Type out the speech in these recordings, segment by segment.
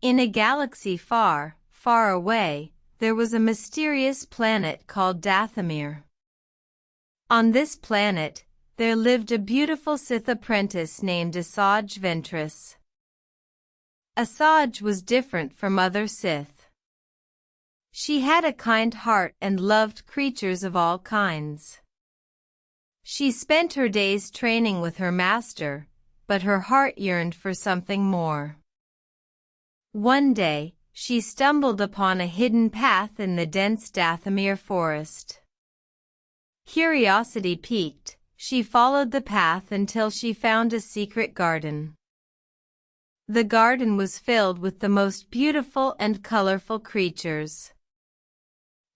In a galaxy far, far away, there was a mysterious planet called Dathomir. On this planet, there lived a beautiful Sith apprentice named Asajj Ventress. Asajj was different from other Sith. She had a kind heart and loved creatures of all kinds. She spent her days training with her master, but her heart yearned for something more. One day, she stumbled upon a hidden path in the dense Dathomir forest. Curiosity piqued, she followed the path until she found a secret garden. The garden was filled with the most beautiful and colorful creatures.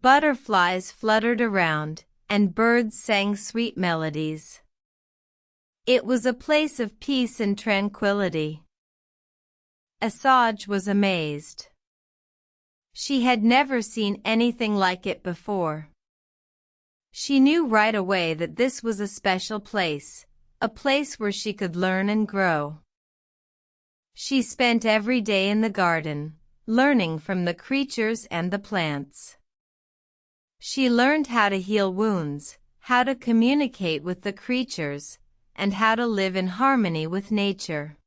Butterflies fluttered around, and birds sang sweet melodies. It was a place of peace and tranquility. Asajj was amazed. She had never seen anything like it before. She knew right away that this was a special place, a place where she could learn and grow. She spent every day in the garden, learning from the creatures and the plants. She learned how to heal wounds, how to communicate with the creatures, and how to live in harmony with nature.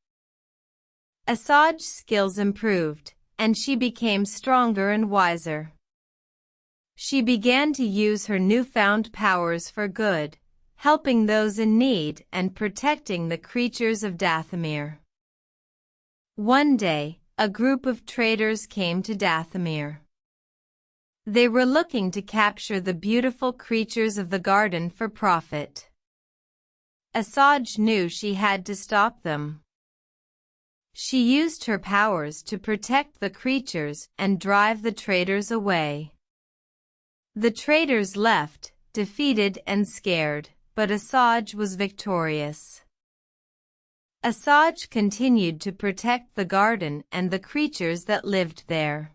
Asajj's skills improved, and she became stronger and wiser. She began to use her newfound powers for good, helping those in need and protecting the creatures of Dathomir. One day, a group of traders came to Dathomir. They were looking to capture the beautiful creatures of the garden for profit. Asajj knew she had to stop them. She used her powers to protect the creatures and drive the traders away. The traders left, defeated and scared, but Asajj was victorious. Asajj continued to protect the garden and the creatures that lived there.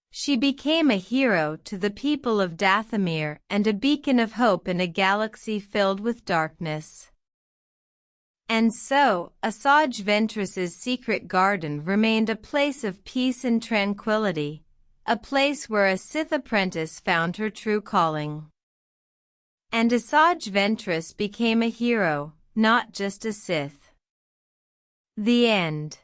She became a hero to the people of Dathomir and a beacon of hope in a galaxy filled with darkness. And so, Asajj Ventress's secret garden remained a place of peace and tranquility, a place where a Sith apprentice found her true calling. And Asajj Ventress became a hero, not just a Sith. The end.